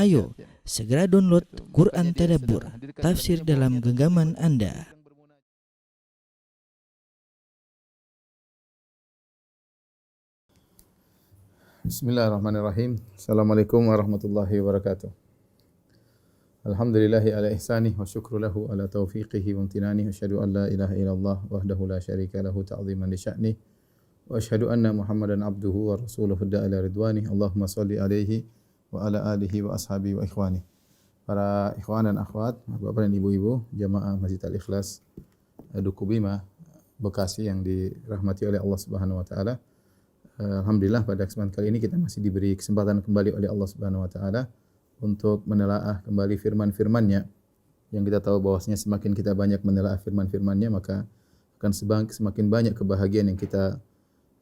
Ayo, segera download Quran Tadabbur, tafsir dalam genggaman Anda. Bismillahirrahmanirrahim. Assalamualaikum warahmatullahi wabarakatuh. Alhamdulillahi ala ihsanih wa syukru lahu ala taufiqihi wa amtinani. Asyhadu an la ilaha illallah wahdahu la syarika lahu ta'ziman li sya'nih. Wa asyhadu anna Muhammadan abduhu wa rasuluhu da'ala ridwani. Allahumma salli alaihi wa ala alihi wa ashabihi wa ikhwani. Para ikhwan dan akhwat, bapak dan ibu-ibu, jamaah Masjid Al-Ikhlas Duku Bima, Bekasi yang dirahmati oleh Allah Subhanahu wa taala. Alhamdulillah pada kesempatan kali ini kita masih diberi kesempatan kembali oleh Allah Subhanahu wa taala untuk menelaah kembali firman-firman-Nya. Yang kita tahu bahwasanya semakin kita banyak menelaah firman-firman-Nya, maka akan semakin banyak kebahagiaan yang kita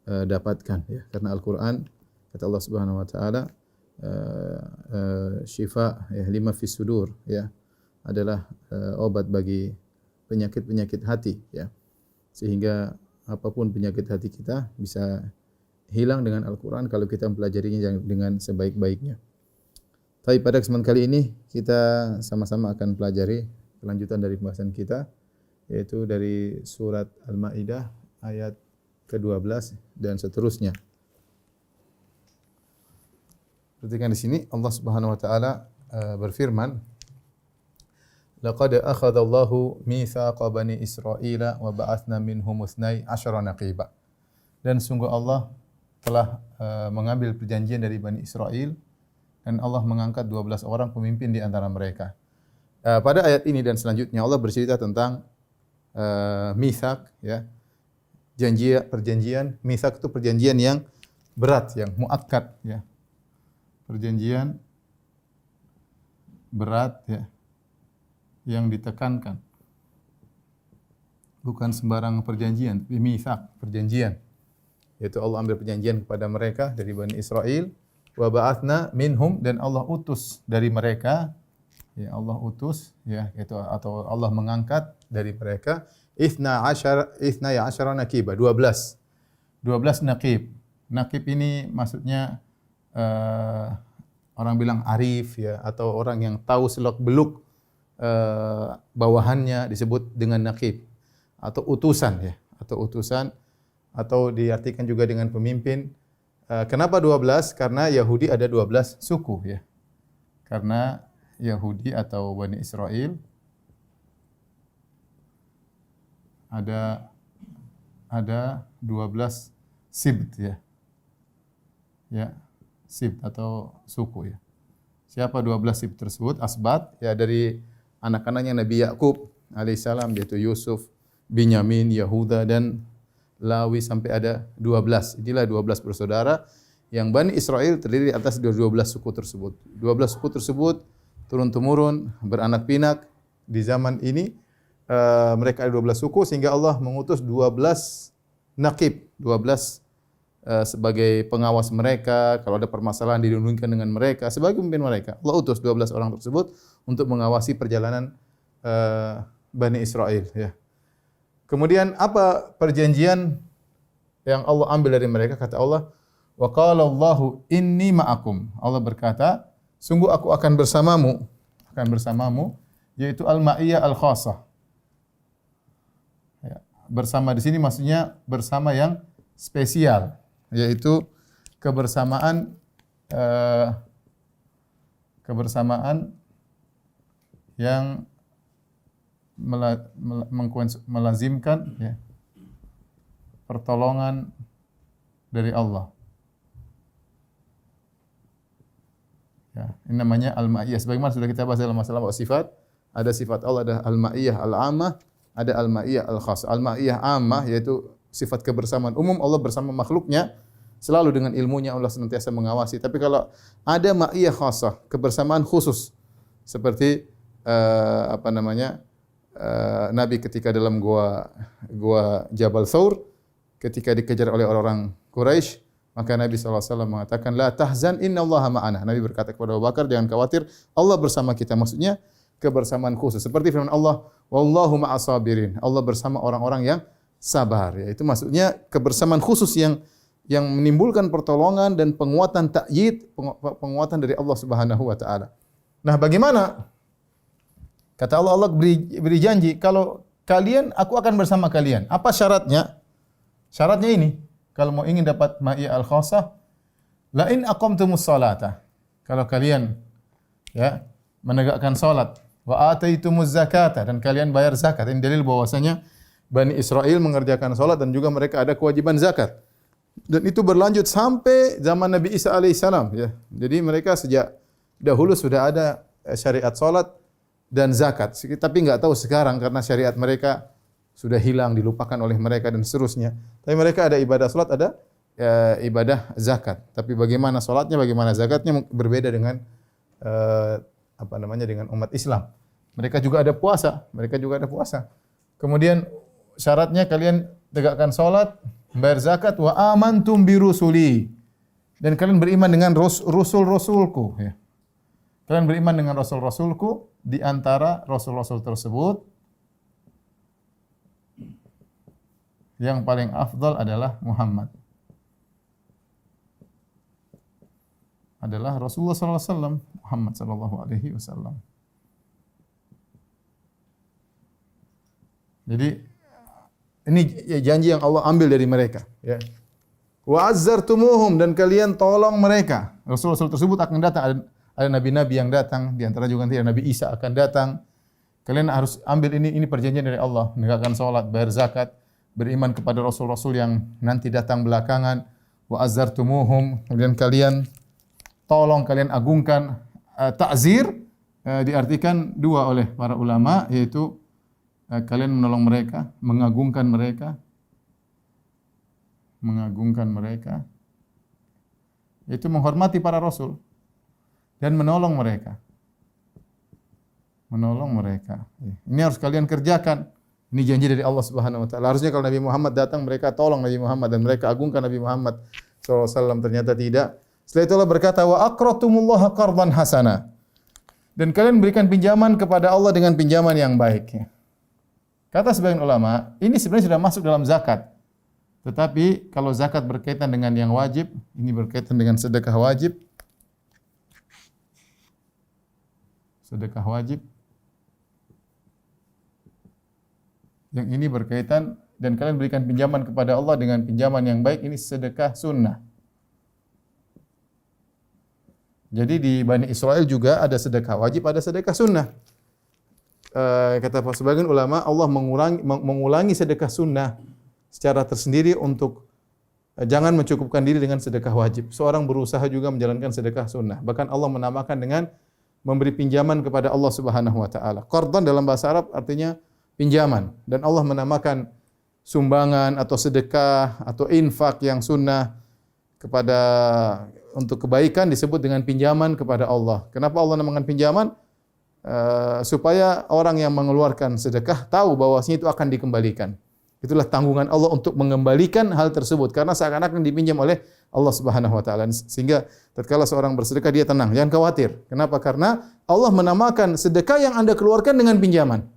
dapatkan, ya. Karena Al-Qur'an, kata Allah Subhanahu wa taala, syifa, ya, lima fis sudur, ya, adalah obat bagi penyakit-penyakit hati, ya. Sehingga apapun penyakit hati kita bisa hilang dengan Al-Quran kalau kita mempelajarinya dengan sebaik-baiknya. Tapi pada kesempatan kali ini kita sama-sama akan pelajari kelanjutan dari pembahasan kita, yaitu dari surat Al-Maidah ayat ke-12 dan seterusnya. Perhatikan di sini Allah Subhanahu wa taala berfirman, laqad akhadallahu mitsaqa bani Israila wa ba'atsna minhum 12 naqiba. Dan sungguh Allah telah mengambil perjanjian dari Bani Israel dan Allah mengangkat 12 orang pemimpin di antara mereka. Pada ayat ini dan selanjutnya Allah bercerita tentang mitsak, ya. Perjanjian. Mitsak itu perjanjian yang berat, yang muakkad, ya. Perjanjian berat, ya, yang ditekankan. Bukan sembarang perjanjian, tapi mitsak, perjanjian. Yaitu Allah ambil perjanjian kepada mereka dari Bani Israel, wa ba'atsna minhum, dan Allah utus dari mereka, ya, Allah utus, ya, yaitu atau Allah mengangkat dari mereka 12 naqiba, 12 naqib. Naqib ini maksudnya orang bilang arif, ya, atau orang yang tahu seluk-beluk bawahannya disebut dengan naqib, atau utusan, ya, atau diartikan juga dengan pemimpin. Kenapa 12? Karena Yahudi ada 12 suku, ya. Karena Yahudi atau Bani Israel ada 12 sibt, ya. Ya, sibt atau suku, ya. Siapa 12 sibt tersebut? Asbat, ya, dari anak-anaknya Nabi Yakub alaihissalam, yaitu Yusuf, Binyamin, Yahuda, dan Lawi, sampai ada 12. Inilah 12 bersaudara yang Bani Israel terdiri atas 12 suku tersebut. 12 suku tersebut turun-temurun beranak pinak. Di zaman ini mereka ada 12 suku sehingga Allah mengutus 12 naqib, 12 sebagai pengawas mereka. Kalau ada permasalahan didunungkan dengan mereka sebagai pemimpin mereka. Allah utus 12 orang tersebut untuk mengawasi perjalanan Bani Israel, ya. Kemudian apa perjanjian yang Allah ambil dari mereka? Kata Allah, wa qala Allahu inni ma'akum. Allah berkata, sungguh aku akan bersamamu, yaitu al-ma'iyyah al-khassah. Ya, bersama di sini maksudnya bersama yang spesial, yaitu kebersamaan yang melazimkan, ya, pertolongan dari Allah. Ya, ini namanya al-ma'iyyah. Sebagaimana sudah kita bahas dalam masalah sifat, ada sifat Allah, ada al-ma'iyyah al-'ammah, ada al-ma'iyyah al-khassah. Al-ma'iyyah 'ammah yaitu sifat kebersamaan umum Allah bersama makhluknya, selalu dengan ilmunya Allah senantiasa mengawasi. Tapi kalau ada ma'iyyah khassah, kebersamaan khusus, seperti Nabi ketika dalam gua Jabal Thawr, ketika dikejar oleh orang-orang Quraisy, maka Nabi SAW mengatakan, la tahzan innallaha ma'ana. Nabi berkata kepada Abu Bakar, jangan khawatir, Allah bersama kita. Maksudnya kebersamaan khusus. Seperti firman Allah, wallahu ma'as sabirin. Allah bersama orang-orang yang sabar. Ya, itu maksudnya kebersamaan khusus yang menimbulkan pertolongan dan penguatan ta'yid, penguatan dari Allah Subhanahu wa taala. Nah, bagaimana? Kata Allah, Allah beri janji, kalau kalian, aku akan bersama kalian. Apa syaratnya? Syaratnya ini, kalau mau ingin dapat ma'iyah al-khassah, la in aqamtumus salata. Kalau kalian ya menegakkan salat, wa ataitumuz zakata, dan kalian bayar zakat. Ini dalil bahwasanya Bani Israel mengerjakan salat dan juga mereka ada kewajiban zakat. Dan itu berlanjut sampai zaman Nabi Isa alaihissalam ya. Jadi mereka sejak dahulu sudah ada syariat salat dan zakat. Tapi enggak tahu sekarang karena syariat mereka sudah hilang, dilupakan oleh mereka dan seterusnya. Tapi mereka ada ibadah salat, ada ibadah zakat. Tapi bagaimana salatnya, bagaimana zakatnya berbeda dengan dengan umat Islam. Mereka juga ada puasa, Kemudian syaratnya kalian tegakkan salat, bayar zakat, wa amantum bi rusuli. Dan kalian beriman dengan rasul-rasulku ya. Kalian beriman dengan rasul-rasulku, di antara rasul-rasul tersebut yang paling afdal adalah Muhammad. Adalah Rasulullah sallallahu alaihi wasallam, Muhammad sallallahu alaihi wasallam. Jadi ini janji yang Allah ambil dari mereka, ya. Wa azzartumuhum, dan kalian tolong mereka. Rasul-rasul tersebut akan datang, ada nabi-nabi yang datang, di antara juga nanti Nabi Isa akan datang. Kalian harus ambil ini perjanjian dari Allah, menegakkan salat, bayar zakat, beriman kepada rasul-rasul yang nanti datang belakangan. Wa azzartumuhum, kemudian kalian tolong, kalian agungkan. Ta'zir diartikan dua oleh para ulama, yaitu kalian menolong mereka, mengagungkan mereka, yaitu menghormati para rasul dan menolong mereka. Ini harus kalian kerjakan. Ini janji dari Allah Subhanahu wa taala. Harusnya kalau Nabi Muhammad datang, mereka tolong Nabi Muhammad dan mereka agungkan Nabi Muhammad sallallahu alaihi wasallam. Ternyata tidak. Setelah itu Allah berkata, wa aqratumullaha qardan hasana. Dan kalian berikan pinjaman kepada Allah dengan pinjaman yang baik. Kata sebagian ulama, ini sebenarnya sudah masuk dalam zakat. Tetapi kalau zakat berkaitan dengan yang wajib, ini berkaitan dengan sedekah wajib. Sedekah wajib. Yang ini berkaitan, dan kalian berikan pinjaman kepada Allah dengan pinjaman yang baik, ini sedekah sunnah. Jadi di Bani Israel juga ada sedekah wajib, ada sedekah sunnah. Kata sebagian ulama, Allah mengulangi sedekah sunnah secara tersendiri untuk jangan mencukupkan diri dengan sedekah wajib. Seorang berusaha juga menjalankan sedekah sunnah. Bahkan Allah menamakan dengan memberi pinjaman kepada Allah Subhanahu wa taala. Qardan dalam bahasa Arab artinya pinjaman, dan Allah menamakan sumbangan atau sedekah atau infak yang sunnah kepada untuk kebaikan disebut dengan pinjaman kepada Allah. Kenapa Allah namakan pinjaman? Supaya orang yang mengeluarkan sedekah tahu bahwasanya itu akan dikembalikan. Itulah tanggungan Allah untuk mengembalikan hal tersebut, karena seakan-akan dipinjam oleh Allah Subhanahu wa taala. Sehingga tatkala seorang bersedekah dia tenang, jangan khawatir. Kenapa? Karena Allah menamakan sedekah yang Anda keluarkan dengan pinjaman.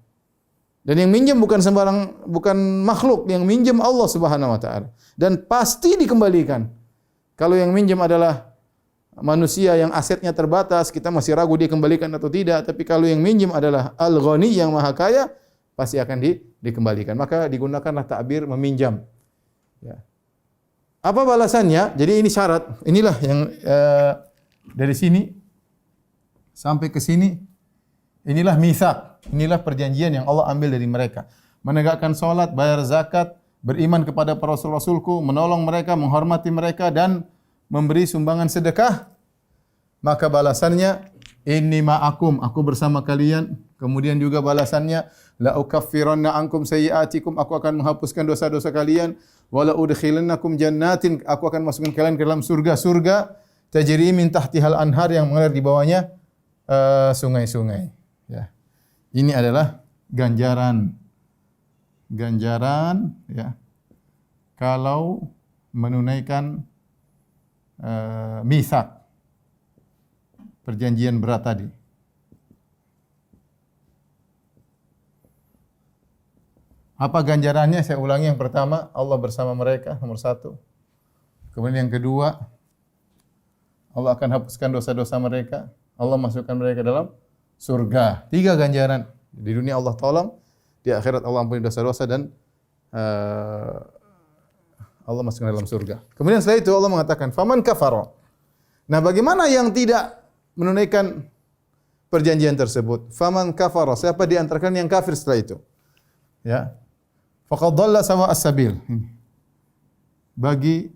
Dan yang minjem bukan sembarang, bukan makhluk, yang minjem Allah Subhanahu wa taala. Dan pasti dikembalikan. Kalau yang minjem adalah manusia yang asetnya terbatas, kita masih ragu dia kembalikan atau tidak. Tapi kalau yang minjem adalah Al-Ghani yang maha kaya, pasti akan dikembalikan. Maka digunakanlah ta'bir meminjam. Ya. Apa balasannya? Jadi ini syarat. Inilah yang dari sini sampai ke sini. Inilah mitsaq. Inilah perjanjian yang Allah ambil dari mereka. Menegakkan salat, bayar zakat, beriman kepada para rasul-rasulku, menolong mereka, menghormati mereka, dan memberi sumbangan sedekah. Maka balasannya, inni ma'akum, aku bersama kalian. Kemudian juga balasannya, la ukaffiranna ankum sayyi'atikum, aku akan menghapuskan dosa-dosa kalian. Wa la udkhilannakum jannatin, aku akan masukkan kalian ke dalam surga-surga. Tajri min tahtihal anhar, yang mengalir di bawahnya sungai-sungai. Ya. Ini adalah ganjaran ya, kalau menunaikan mitsaq, perjanjian berat tadi. Apa ganjarannya? Saya ulangi, yang pertama, Allah bersama mereka, nomor satu. Kemudian yang kedua, Allah akan hapuskan dosa-dosa mereka. Allah masukkan mereka dalam surga. 3 ganjaran. Di dunia Allah tolong, di akhirat Allah ampuni dosa-dosa dan Allah masukkan dalam surga. Kemudian setelah itu Allah mengatakan, "Faman kafara." Nah, bagaimana yang tidak menunaikan perjanjian tersebut? Faman kafara, siapa di antara kalian yang kafir setelah itu? Ya. Faqad dhalla sawa as-sabil. Bagi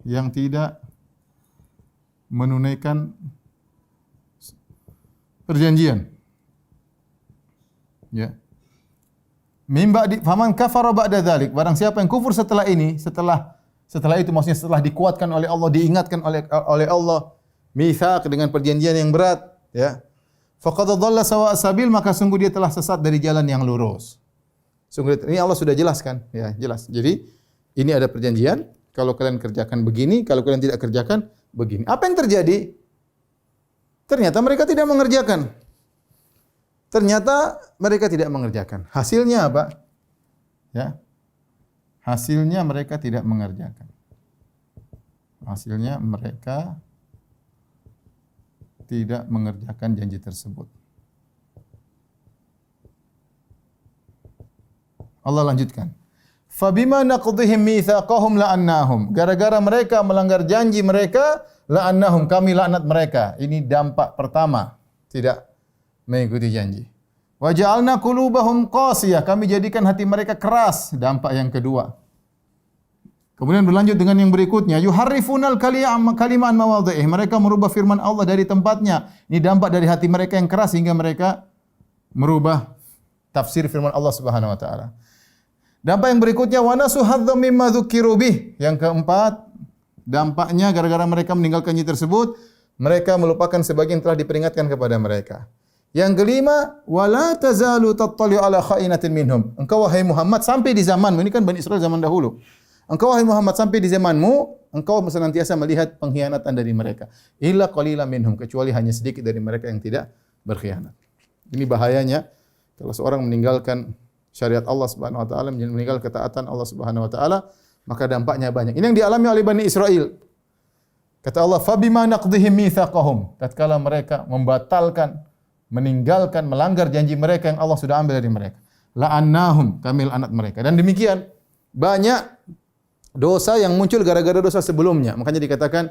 yang tidak menunaikan perjanjian. Ya. Faman kafara ba'da dzalik, barang siapa yang kufur setelah ini, setelah itu maksudnya setelah dikuatkan oleh Allah, diingatkan oleh Allah, mitsaq dengan perjanjian yang berat, ya. Faqad dhalla sawa as-sabil, maka sungguh dia telah sesat dari jalan yang lurus. Sungguh ini Allah sudah jelaskan, ya, jelas. Jadi ini ada perjanjian, kalau kalian kerjakan begini, kalau kalian tidak kerjakan begini. Apa yang terjadi? Ternyata mereka tidak mengerjakan. Hasilnya apa? Ya. Hasilnya mereka tidak mengerjakan. Hasilnya mereka tidak mengerjakan janji tersebut. Allah lanjutkan. Fabima naqdihim mitsaqahum la'annahum. Gara-gara mereka melanggar janji mereka, la'annahum, kami laknat mereka. Ini dampak pertama, tidak mengikuti janji. Wa ja'alna qulubahum qasiyah, kami jadikan hati mereka keras, dampak yang kedua. Kemudian berlanjut dengan yang berikutnya, yuharrifunal kalima an mawadhi'ih, mereka merubah firman Allah dari tempatnya. Ini dampak dari hati mereka yang keras sehingga mereka merubah tafsir firman Allah Subhanahu wa taala. Dampak yang berikutnya, wa nasu hadzam mimma dzukiru bih. Yang keempat, dampaknya gara-gara mereka meninggalkan janji tersebut, mereka melupakan sebagian yang telah diperingatkan kepada mereka. Yang kelima, wala tazalu tattali'u ala kha'inatin minhum. Engkau wahai Muhammad sampai di zamanmu, ini kan Bani Israel zaman dahulu. Engkau wahai Muhammad sampai di zamanmu, engkau senantiasa melihat pengkhianatan dari mereka. Illa qalilan minhum, kecuali hanya sedikit dari mereka yang tidak berkhianat. Ini bahayanya kalau seorang meninggalkan syariat Allah Subhanahu wa taala, meninggalkan ketaatan Allah Subhanahu wa taala, maka dampaknya banyak. Ini yang dialami oleh Bani Israel. Kata Allah, "Fabima naqdihim mitsaqahum." Tatkala mereka membatalkan, meninggalkan, melanggar janji mereka yang Allah sudah ambil dari mereka. La'annahum, kami laknat mereka. Dan demikian banyak dosa yang muncul gara-gara dosa sebelumnya. Makanya dikatakan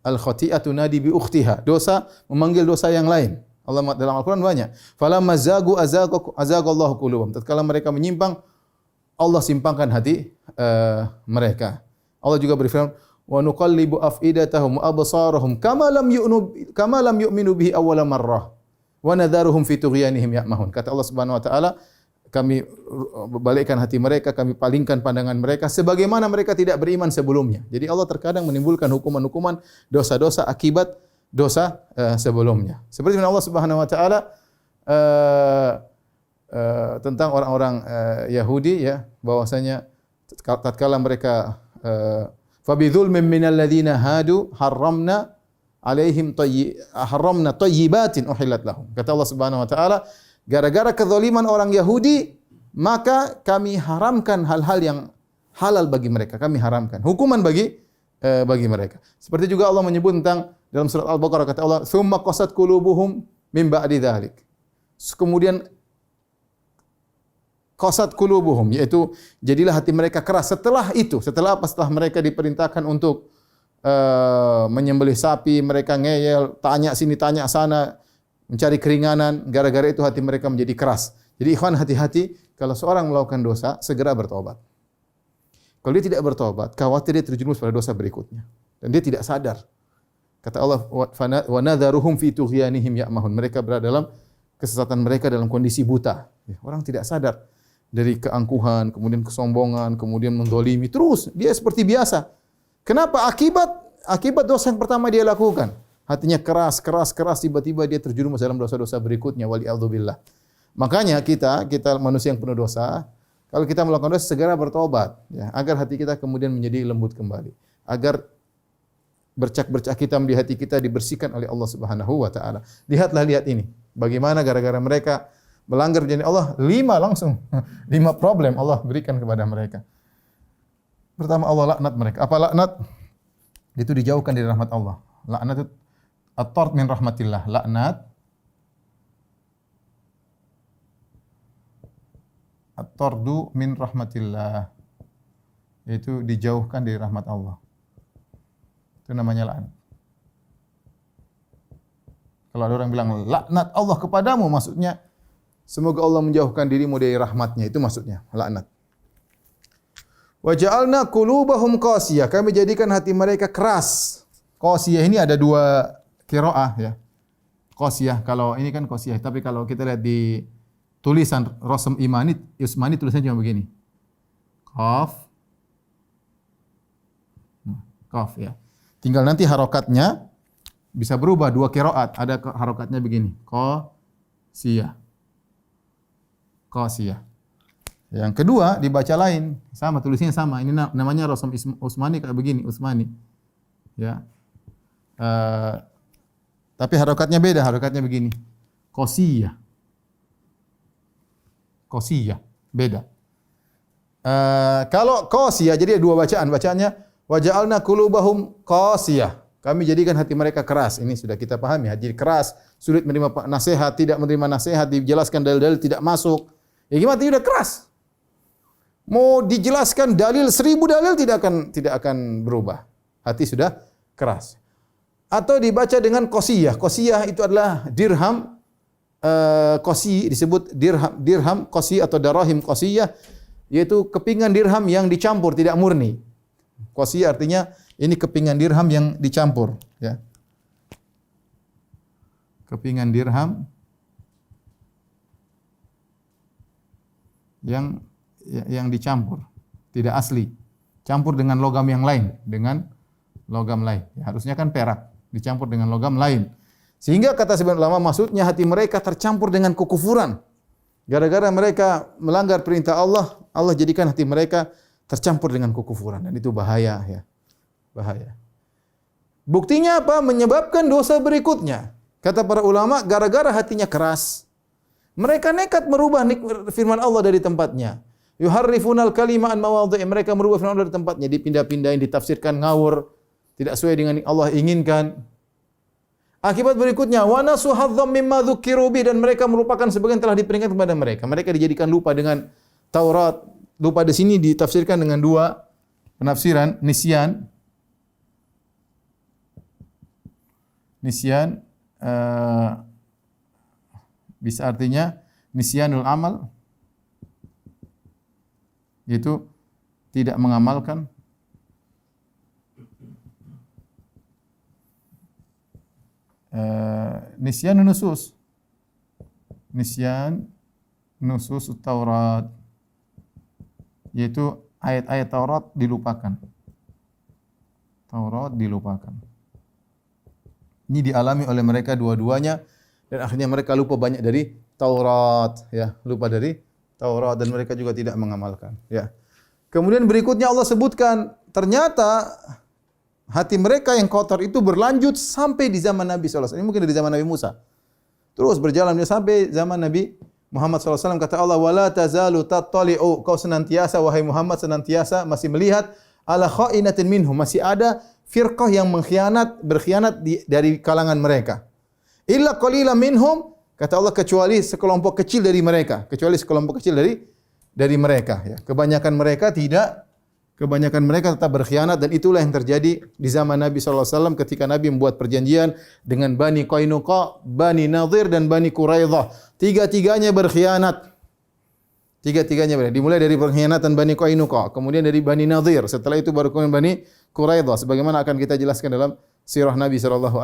al-khati'atu nadi bi ukhtiha. Dosa memanggil dosa yang lain. Allah dalam Al-Qur'an banyak. Falamma zagu azagallahu qulubahum. Tatkala mereka menyimpang, Allah simpangkan hati mereka. Allah juga berfirman, wa nuqallibu afidatahum wa absarahum kama lam yu'minu bihi awwala marrah wa nadharuhum fi tughyanihim ya'mahun. Kata Allah Subhanahu wa taala, kami balikkan hati mereka, kami palingkan pandangan mereka sebagaimana mereka tidak beriman sebelumnya. Jadi Allah terkadang menimbulkan hukuman-hukuman dosa-dosa akibat dosa sebelumnya. Seperti firman Allah Subhanahu wa taala tentang orang-orang Yahudi, ya, bahwasanya tatkala mereka fabidzulmin minal ladzina hadu haramna thayyibatin uhillat lahum. Kata Allah Subhanahu wa taala, gara-gara kezaliman orang Yahudi, maka kami haramkan hal-hal yang halal bagi mereka. Kami haramkan hukuman bagi mereka. Seperti juga Allah menyebut tentang dalam surat Al-Baqarah, kata Allah, "Tsumma qasat qulubuhum min ba'di dzalik." Kemudian qasat qulubuhum, yaitu jadilah hati mereka keras setelah itu. Setelah apa? Setelah mereka diperintahkan untuk menyembelih sapi, mereka ngeyel, tanya sini tanya sana, mencari keringanan, gara-gara itu hati mereka menjadi keras. Jadi ikhwan, hati-hati kalau seorang melakukan dosa, segera bertobat. Kalau dia tidak bertobat, khawatir dia terjerumus pada dosa berikutnya dan dia tidak sadar. Kata Allah, wa nadharuhum fi tughyanihim ya'mahun. Mereka berada dalam kesesatan mereka dalam kondisi buta. Orang tidak sadar dari keangkuhan, kemudian kesombongan, kemudian menzalimi, terus dia seperti biasa. Kenapa? Akibat dosa yang pertama dia lakukan. Hatinya keras, tiba-tiba dia terjerumus dalam dosa-dosa berikutnya, wali'adzubillah. Makanya kita manusia yang penuh dosa, kalau kita melakukan dosa segera bertobat, ya, agar hati kita kemudian menjadi lembut kembali, agar bercak-bercak hitam di hati kita dibersihkan oleh Allah Subhanahu wa taala. Lihat ini. Bagaimana gara-gara mereka melanggar janji Allah, 5 problem Allah berikan kepada mereka. Pertama, Allah laknat mereka. Apa laknat? Itu dijauhkan dari rahmat Allah. Laknat itu at-tard min rahmatillah. Laknat at-tardu min rahmatillah. Yaitu dijauhkan dari rahmat Allah. Itu namanya laknat. Kalau ada orang bilang laknat Allah kepadamu, maksudnya semoga Allah menjauhkan dirimu dari rahmatnya. Itu maksudnya laknat. Wa ja'alna qulubahum qasiyah. Kami jadikan hati mereka keras. Qasiyah ini ada dua qiraah ya. Qasiyah, kalau ini kan qasiyah, tapi kalau kita lihat di tulisan Rasm Usmani tulisannya cuma begini. Qaf. Qaf ya. Tinggal nanti harokatnya bisa berubah dua qiraat. Ada harokatnya begini. Qasiyah. Qasiyah. Yang kedua dibaca lain, sama tulisnya sama. Ini namanya Rasm Usmani kayak begini, Usmani. Ya. Tapi harokatnya beda, harokatnya begini. Qasiyah. Qasiyah, beda. Kalau qasiyah jadi dua bacaan. Bacaannya wa ja'alna qulubahum qasiyah. Kami jadikan hati mereka keras. Ini sudah kita pahami. Hati keras, sulit menerima nasihat, tidak menerima nasihat, dijelaskan dalil-dalil tidak masuk. Ya gimana udah keras. Mau dijelaskan dalil 1000 dalil tidak akan berubah. Hati sudah keras. Atau dibaca dengan qasiyah. Qasiyah itu adalah dirham qasi, disebut dirham qasi atau darahim qasiyah, yaitu kepingan dirham yang dicampur, tidak murni. Qasiyah artinya ini kepingan dirham yang dicampur, ya. Kepingan dirham yang dicampur, tidak asli. Campur dengan logam yang lain, dengan logam lain. Ya, harusnya kan perak, dicampur dengan logam lain. Sehingga kata sebagian ulama maksudnya hati mereka tercampur dengan kekufuran. Gara-gara mereka melanggar perintah Allah, Allah jadikan hati mereka tercampur dengan kekufuran, dan itu bahaya ya. Bahaya. Buktinya apa? Menyebabkan dosa berikutnya. Kata para ulama, gara-gara hatinya keras, mereka nekat merubah firman Allah dari tempatnya. Yuharrifunal kalima an mawadhi'i. Mereka merubah firman Allah dari tempatnya, dipindah-pindahin, ditafsirkan ngawur, tidak sesuai dengan Allah inginkan. Akibat berikutnya, wa nasu hadzam mimma dzukiru bi, dan mereka merupakan sebagian telah diperingatkan kepada mereka. Mereka dijadikan lupa dengan Taurat. Lupa di sini ditafsirkan dengan dua penafsiran, nisyan. Nisyan bisa artinya nisyanul amal, yaitu tidak mengamalkan. Nisyan nusus. Nisyan nusus Taurat, yaitu ayat-ayat Taurat dilupakan. Taurat dilupakan. Ini dialami oleh mereka dua-duanya, dan akhirnya mereka lupa banyak dari Taurat, ya, lupa dari Taurat, dan mereka juga tidak mengamalkan, ya. Kemudian berikutnya Allah sebutkan, ternyata hati mereka yang kotor itu berlanjut sampai di zaman Nabi SAW. Ini mungkin dari zaman Nabi Musa. Terus berjalan sampai zaman Nabi Muhammad SAW. Kata Allah, wala tazalu tattali'u. Kau senantiasa, wahai Muhammad, senantiasa masih melihat ala kha'inatin minhum. Masih ada firqah yang berkhianat dari kalangan mereka. Illa qalila minhum. Kata Allah, kecuali sekelompok kecil dari mereka. Kecuali sekelompok kecil dari mereka. Ya. Kebanyakan mereka tetap berkhianat, dan itulah yang terjadi di zaman Nabi SAW ketika Nabi membuat perjanjian dengan Bani Qainuqa, Bani Nadhir, dan Bani Quraidah. Tiga-tiganya berkhianat. Dimulai dari pengkhianatan Bani Qainuqa, kemudian dari Bani Nadhir, setelah itu baru kemudian Bani Quraidah. Sebagaimana akan kita jelaskan dalam sirah Nabi SAW.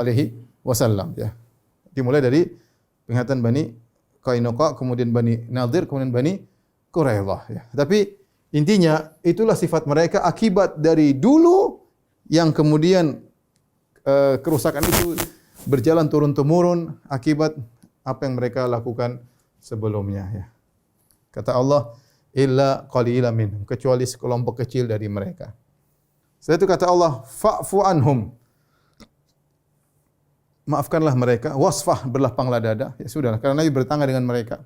Ya. Dimulai dari pengkhianatan Bani Qainuqa, kemudian Bani Nadhir, kemudian Bani Quraidah. Ya. Tapi intinya itulah sifat mereka akibat dari dulu yang kemudian kerusakan itu berjalan turun-temurun akibat apa yang mereka lakukan sebelumnya, ya. Kata Allah, illa qalila minhum, kecuali sekelompok kecil dari mereka. Setelah itu kata Allah, fa'fu anhum, maafkanlah mereka, wasfah, berlapanglah dada. Ya sudah, karena Nabi bertangga dengan mereka.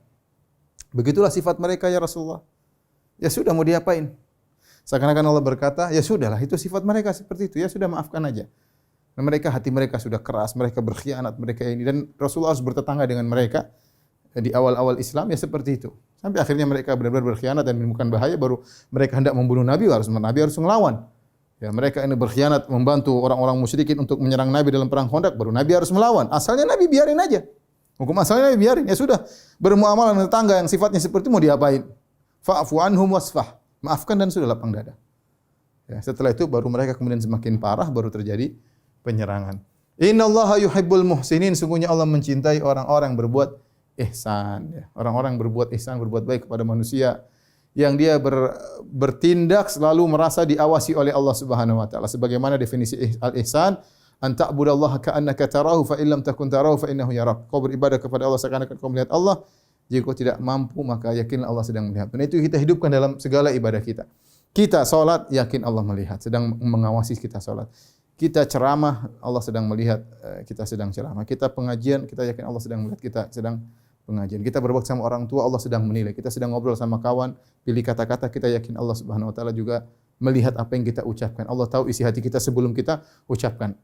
Begitulah sifat mereka ya Rasulullah. Ya sudah, mau diapain? Seakan-akan Allah berkata, ya sudahlah, itu sifat mereka seperti itu. Ya sudah, maafkan aja. Dan mereka hati mereka sudah keras, mereka berkhianat, mereka ini, dan Rasulullah harus bertetangga dengan mereka di awal-awal Islam ya seperti itu. Sampai akhirnya mereka benar-benar berkhianat dan menimbulkan bahaya, baru mereka hendak membunuh Nabi harus melawan. Ya, mereka ini berkhianat membantu orang-orang musyrikin untuk menyerang Nabi dalam perang Khandaq, baru Nabi harus melawan. Asalnya Nabi biarin aja. Hukum asalnya Nabi biarin. Ya sudah, bermuamalah dengan tetangga yang sifatnya seperti itu mau diapain? Fa'fu anhum wasfah. Maafkan dan sudah lapang dada. Ya, setelah itu baru mereka kemudian semakin parah, baru terjadi penyerangan. Innallaha yuhibbul muhsinin. Sungguhnya Allah mencintai orang-orang berbuat ihsan. Ya. Orang-orang berbuat ihsan, berbuat baik kepada manusia, yang dia bertindak selalu merasa diawasi oleh Allah Subhanahu wa taala. Sebagaimana definisi al-ihsan, an ta'budallaha ka'annaka tarahu fa illam takun tarahu fa innahu yarak. Kau beribadah kepada Allah seakan-akan kau melihat Allah. Jika kau tidak mampu, maka yakinlah Allah sedang melihat. Dan itu kita hidupkan dalam segala ibadah kita. Kita salat, yakin Allah melihat, sedang mengawasi kita salat. Kita ceramah, Allah sedang melihat kita sedang ceramah. Kita pengajian, kita yakin Allah sedang melihat kita sedang pengajian. Kita berbakti sama orang tua, Allah sedang menilai. Kita sedang ngobrol sama kawan, pilih kata-kata, kita yakin Allah Subhanahu wa taala juga melihat apa yang kita ucapkan. Allah tahu isi hati kita sebelum kita ucapkan.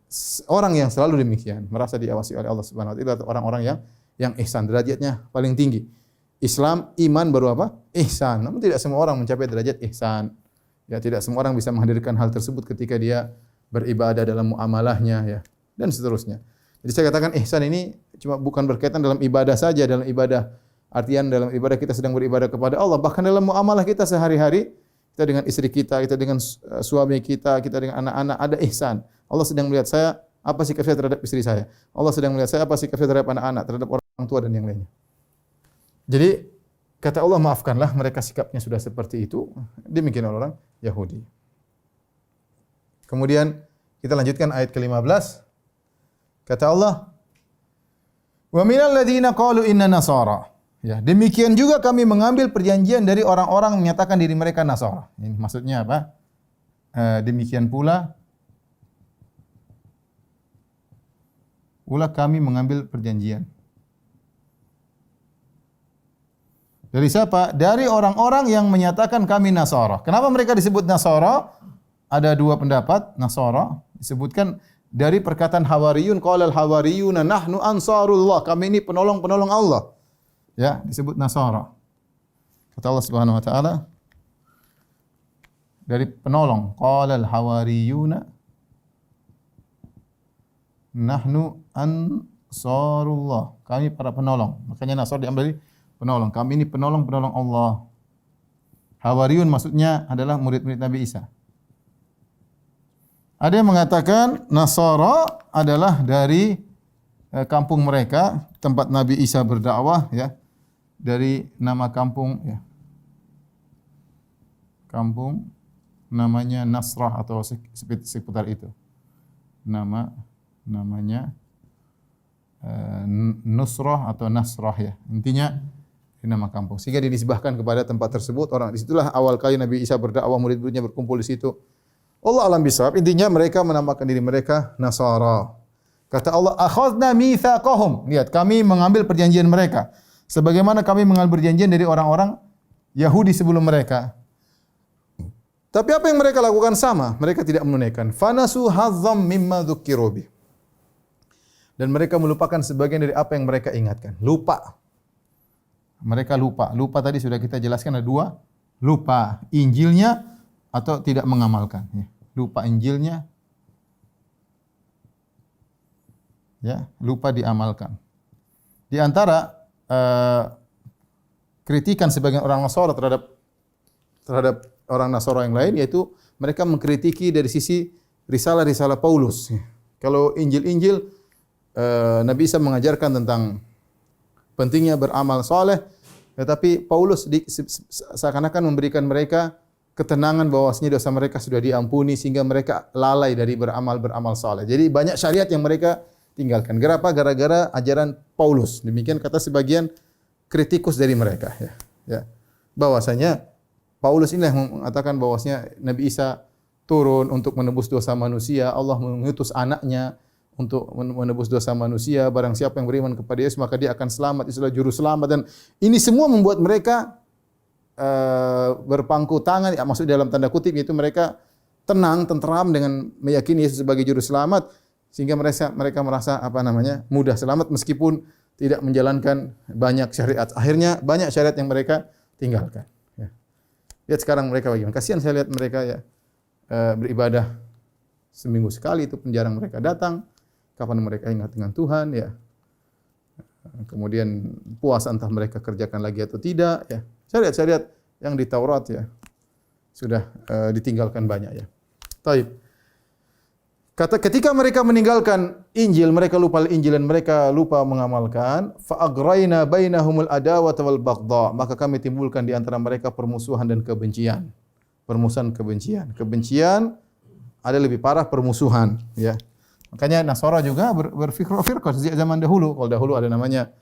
Orang yang selalu demikian, merasa diawasi oleh Allah Subhanahu wa taala, itu orang-orang yang ihsan, derajatnya paling tinggi. Islam, iman baru apa? Ihsan. Namun tidak semua orang mencapai derajat ihsan. Ya, tidak semua orang bisa menghadirkan hal tersebut ketika dia beribadah dalam muamalahnya, ya, dan seterusnya. Jadi saya katakan ihsan ini cuma bukan berkaitan dalam ibadah saja, dalam ibadah artian dalam ibadah kita sedang beribadah kepada Allah, bahkan dalam muamalah kita sehari-hari, kita dengan istri kita, kita dengan suami kita, kita dengan anak-anak, ada ihsan. Allah sedang melihat saya, apa sikap saya terhadap istri saya. Allah sedang melihat saya, apa sikap saya terhadap anak-anak, terhadap orang tua dan yang lainnya. Jadi kata Allah, maafkanlah mereka sikapnya sudah seperti itu. Demikian orang Yahudi. Kemudian kita lanjutkan ayat ke-15. Kata Allah, "Wa minal ladzina qalu inna nasara." Ya, demikian juga kami mengambil perjanjian dari orang-orang yang menyatakan diri mereka Nasara. Ini maksudnya apa? Demikian pula kami mengambil perjanjian. Dari siapa? Dari orang-orang yang menyatakan kami Nasara. Kenapa mereka disebut Nasara? Ada dua pendapat. Nasara disebutkan dari perkataan Hawariyun, qala al-hawariyuna nahnu ansarullah. Kami ini penolong-penolong Allah. Ya, disebut Nasara. Kata Allah Subhanahu wa taala dari penolong, qala al-hawariyuna nahnu ansarullah. Kami para penolong. Makanya Nasara diambil dari penolong. Kami ini penolong-penolong Allah. Hawariyun maksudnya adalah murid-murid Nabi Isa. Ada yang mengatakan Nasara adalah dari kampung mereka, tempat Nabi Isa berdakwah, ya. Dari nama kampung, ya. Kampung namanya Nasrah atau seputar itu. Namanya Nusrah atau Nasrah, ya. Intinya di nama kampung. Sehingga dinisbahkan kepada tempat tersebut. Orang disitulah awal kali Nabi Isa berdakwah, murid-muridnya berkumpul di situ. Allah alam bisawab. Intinya mereka menamakan diri mereka Nasara. Kata Allah, akhadna mitsaqahum. Lihat, kami mengambil perjanjian mereka. Sebagaimana kami mengambil perjanjian dari orang-orang Yahudi sebelum mereka. Tapi apa yang mereka lakukan sama? Mereka tidak menunaikan. Fanasu hazzam mimma dzukkiru bih. Dan mereka melupakan sebagian dari apa yang mereka ingatkan. Lupa. Mereka lupa. Lupa tadi sudah kita jelaskan ada dua. Lupa Injilnya atau tidak mengamalkan. Lupa Injilnya, ya, lupa diamalkan. Di antara kritikan sebagian orang Nasara terhadap orang Nasara yang lain, yaitu mereka mengkritiki dari sisi risalah-risalah Paulus. Kalau Injil-Injil, Nabi Isa mengajarkan tentang pentingnya beramal saleh, tetapi Paulus seakan-akan memberikan mereka ketenangan bahwasanya dosa mereka sudah diampuni sehingga mereka lalai dari beramal saleh. Jadi banyak syariat yang mereka tinggalkan. Kenapa? Gara-gara ajaran Paulus. Demikian kata sebagian kritikus dari mereka, ya. Bahwasanya Paulus ini yang mengatakan bahwasanya Nabi Isa turun untuk menebus dosa manusia, Allah mengutus anaknya untuk menebus dosa manusia. Barang siapa yang beriman kepada Yesus maka dia akan selamat. Itulah juru selamat, dan ini semua membuat mereka berpangku tangan, ya, maksud dalam tanda kutip, itu mereka tenang, tentram dengan meyakini Yesus sebagai juru selamat, sehingga mereka merasa mudah selamat meskipun tidak menjalankan banyak syariat. Akhirnya banyak syariat yang mereka tinggalkan. Ya. Lihat sekarang mereka bagaimana. Kasihan saya lihat mereka ya beribadah seminggu sekali, itu pun jarang mereka datang. Kapan mereka ingat dengan Tuhan ya. Kemudian puasa entah mereka kerjakan lagi atau tidak ya. Syariat-syariat yang di Taurat ya sudah ditinggalkan banyak ya. Taib. Ketika mereka meninggalkan Injil, mereka lupa Injil dan mereka lupa mengamalkan, fa aghraina bainahumul adawata wal baghdha, maka kami timbulkan di antara mereka permusuhan dan kebencian. Permusuhan kebencian. Kebencian ada lebih parah permusuhan, ya. Makanya Nasara juga berfirqah sejak zaman dahulu. Kalau dahulu ada namanya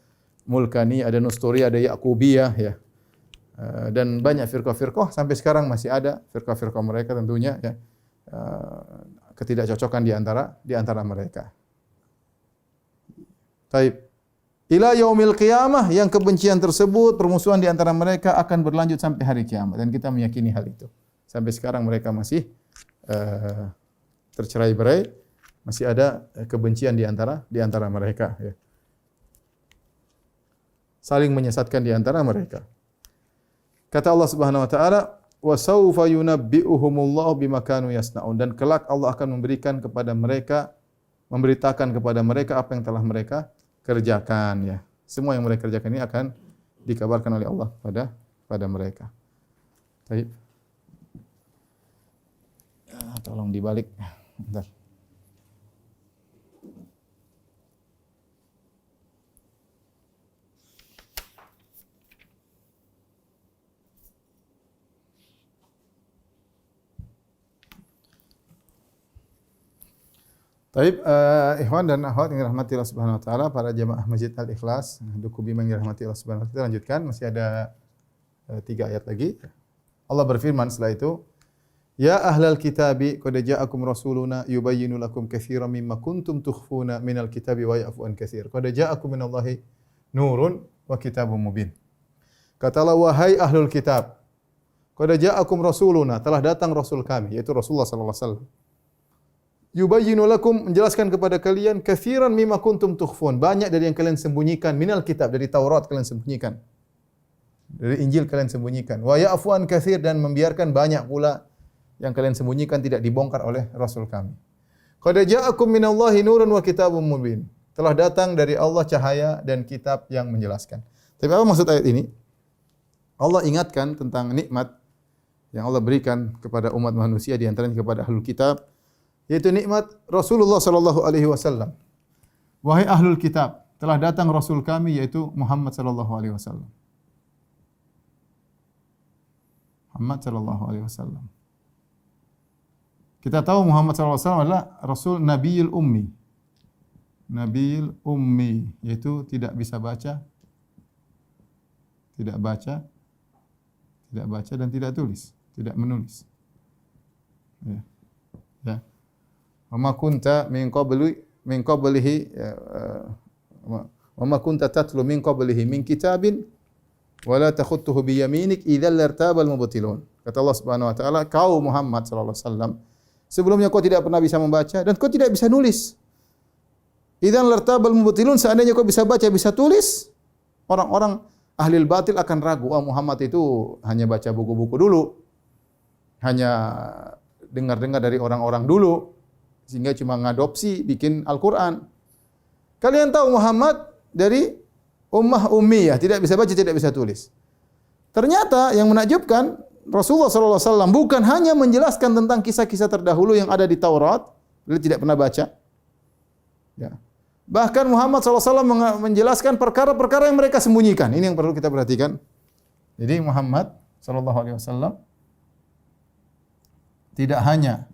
Mulkani, ada Nusturi, ada Yakubiyah, ya. Dan banyak firqah-firqah sampai sekarang masih ada firqah-firqah mereka tentunya, ya. Ketidakcocokan di antara mereka. Taib. Ila yaumil qiyamah, yang kebencian tersebut, permusuhan di antara mereka akan berlanjut sampai hari kiamat, dan kita meyakini hal itu. Sampai sekarang mereka masih tercerai-berai, masih ada kebencian di antara mereka, ya. Saling menyesatkan di antara mereka. Kata Allah Subhanahu wa taala, wa sawfa yunabbi'uhumullahu bima kanu yasnaun, dan kelak Allah akan memberitakan kepada mereka apa yang telah mereka kerjakan, ya. Semua yang mereka kerjakan ini akan dikabarkan oleh Allah pada mereka. Baik. Tolong dibalik. Bentar. Taib, ikhwan dan akhwat yang dirahmati Allah Subhanahu wa taala, para jemaah Masjid Al-Ikhlas, Duku Bima yang dirahmati Allah Subhanahu wa taala, kita lanjutkan, masih ada 3 ayat lagi. Allah berfirman setelah itu, ya ahlal kitabi qad ja'akum rasuluna yubayyinu lakum katsiran mimma kuntum tukhfuna minal kitabi wa ya'fu an katsir. Qad ja'akum minallahi nurun wa kitabun mubin. Kata Allah, wahai ahlul kitab, qad ja'akum rasuluna, telah datang rasul kami, yaitu Rasulullah sallallahu alaihi wasallam. Yubayyinu lakum, menjelaskan kepada kalian, katsiran mimma kuntum tukhfun, banyak dari yang kalian sembunyikan, minal kitab, dari Taurat kalian sembunyikan, dari Injil kalian sembunyikan. Wa ya'fu an katsir, dan membiarkan banyak pula yang kalian sembunyikan tidak dibongkar oleh Rasul kami. Qad ja'akum minallahi nurun wa kitabun mubin, telah datang dari Allah cahaya dan kitab yang menjelaskan. Tapi apa maksud ayat ini? Allah ingatkan tentang nikmat yang Allah berikan kepada umat manusia, di antaranya kepada ahlul kitab, yaitu nikmat Rasulullah sallallahu alaihi wasallam. Wahai ahlul kitab, telah datang rasul kami, yaitu Muhammad sallallahu alaihi wasallam. Muhammad sallallahu alaihi wasallam. Kita tahu Muhammad sallallahu alaihi wasallam adalah rasul Nabiyul Ummi. Nabiyul Ummi, yaitu tidak bisa baca, tidak baca dan tidak tulis, tidak menulis. Ya. Ya. Wa ma kunta min qablihi wa ma kunta tatlu min qablihi min kitabin wa la takhutuhu bi yaminik idzal lartabal mubtilun. Kata Allah Subhanahu wa taala, kau Muhammad sallallahu alaihi wasallam, sebelumnya kau tidak pernah bisa membaca dan kau tidak bisa nulis. Idzal lartabal mubtilun, seandainya kau bisa baca, bisa tulis, orang-orang ahli batil akan ragu, Muhammad itu hanya baca buku-buku dulu, hanya dengar-dengar dari orang-orang dulu, sehingga cuma ngadopsi bikin Al-Quran. Kalian tahu Muhammad dari ummah ummiyah, tidak bisa baca, tidak bisa tulis. Ternyata yang menakjubkan, Rasulullah SAW bukan hanya menjelaskan tentang kisah-kisah terdahulu yang ada di Taurat, beliau tidak pernah baca. Ya. Bahkan Muhammad SAW menjelaskan perkara-perkara yang mereka sembunyikan. Ini yang perlu kita perhatikan. Jadi Muhammad SAW tidak hanya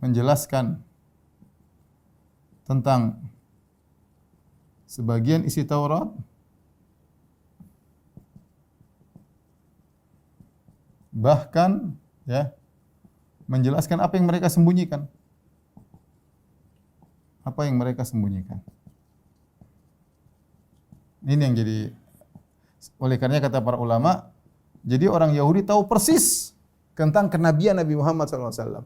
menjelaskan tentang sebagian isi Taurat, bahkan ya menjelaskan apa yang mereka sembunyikan. Apa yang mereka sembunyikan. Ini yang jadi, oleh karenanya kata para ulama, jadi orang Yahudi tahu persis tentang kenabian Nabi Muhammad SAW.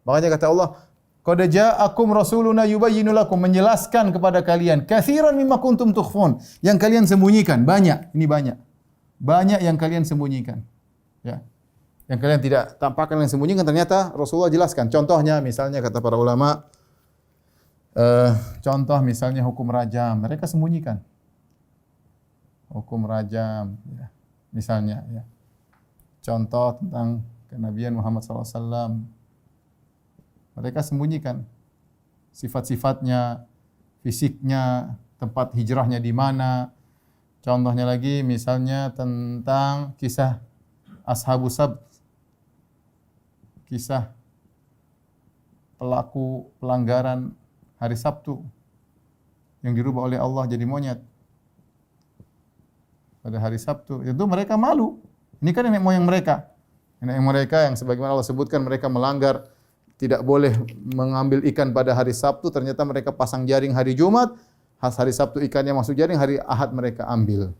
Makanya kata Allah, qad ja'akum rasuluna yubayyinu lakum, menjelaskan kepada kalian katsiran mimma kuntum tukhfun, yang kalian sembunyikan, banyak, ini banyak. Banyak yang kalian sembunyikan. Ya. Yang kalian tidak tampakkan, yang sembunyikan ternyata Rasulullah jelaskan. Contohnya misalnya kata para ulama, contoh misalnya hukum rajam, mereka sembunyikan. Hukum rajam, ya. Misalnya, ya. Contoh tentang kenabian Muhammad SAW, mereka sembunyikan sifat-sifatnya, fisiknya, tempat hijrahnya di mana. Contohnya lagi misalnya tentang kisah Ashabus Sabt, kisah pelaku pelanggaran hari Sabtu yang dirubah oleh Allah jadi monyet pada hari Sabtu. Itu mereka malu. Ini kan nenek moyang mereka. Nenek moyang mereka yang sebagaimana Allah sebutkan mereka melanggar, tidak boleh mengambil ikan pada hari Sabtu, ternyata mereka pasang jaring hari Jumat, hari Sabtu ikannya masuk jaring, hari Ahad mereka ambil.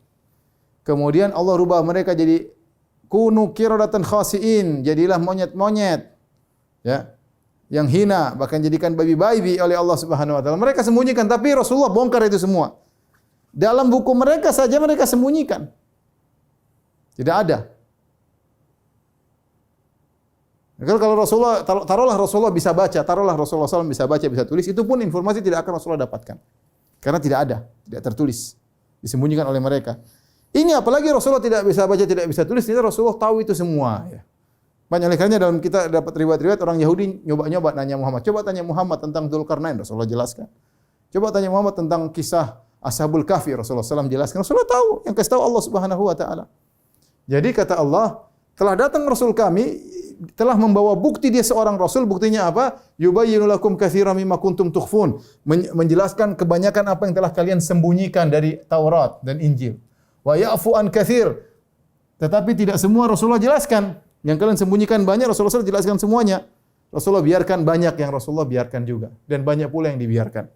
Kemudian Allah rubah mereka jadi kunu qiradatan khasiin, jadilah monyet-monyet. Ya. Yang hina, bahkan jadikan babi-babi oleh Allah Subhanahu wa taala. Mereka sembunyikan, tapi Rasulullah bongkar itu semua. Dalam buku mereka saja mereka sembunyikan. Tidak ada. Kalau Rasulullah, taruhlah Rasulullah bisa baca, taruhlah Rasulullah SAW bisa baca, bisa tulis, itu pun informasi tidak akan Rasulullah dapatkan. Karena tidak ada, tidak tertulis. Disembunyikan oleh mereka. Ini apalagi Rasulullah tidak bisa baca, tidak bisa tulis, ternyata Rasulullah tahu itu semua. Ya. Banyak oleh karenanya dalam kita dapat riwayat-riwayat orang Yahudi nyoba-nyoba nanya Muhammad. Coba tanya Muhammad tentang Dzulkarnain, Rasulullah jelaskan. Coba tanya Muhammad tentang kisah Ashabul Kahfi, Rasulullah SAW jelaskan. Rasulullah tahu, yang kasih tahu Allah Subhanahu wa taala. Jadi kata Allah, telah datang Rasul kami, telah membawa bukti dia seorang Rasul. Buktinya apa? Yubayyinu lakum katsiran mimma kuntum tukhfun. Menjelaskan kebanyakan apa yang telah kalian sembunyikan dari Taurat dan Injil. Wa ya'fu an katsir. Tetapi tidak semua Rasulullah jelaskan. Yang kalian sembunyikan banyak, Rasulullah SAW jelaskan semuanya. Rasulullah biarkan banyak, yang Rasulullah biarkan juga. Dan banyak pula yang dibiarkan.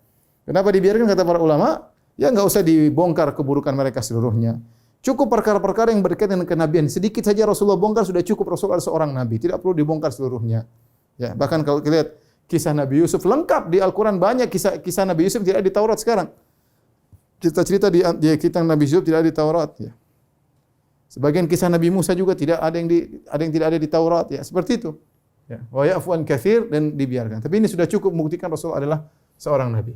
Kenapa dibiarkan kata para ulama? Ya enggak usah dibongkar keburukan mereka seluruhnya. Cukup perkara-perkara yang berkaitan dengan kenabian. Sedikit saja Rasulullah bongkar, sudah cukup Rasulullah seorang nabi. Tidak perlu dibongkar seluruhnya. Ya, bahkan kalau kita lihat kisah Nabi Yusuf lengkap di Al-Quran, banyak kisah Nabi Yusuf tidak ada di Taurat sekarang. Cerita-cerita di kitab Nabi Yusuf tidak ada di Taurat. Ya. Sebagian kisah Nabi Musa juga tidak ada yang tidak ada di Taurat. Ya, seperti itu. Ya. Wa ya'fu an katsir, dan dibiarkan. Tapi ini sudah cukup membuktikan Rasul adalah seorang nabi.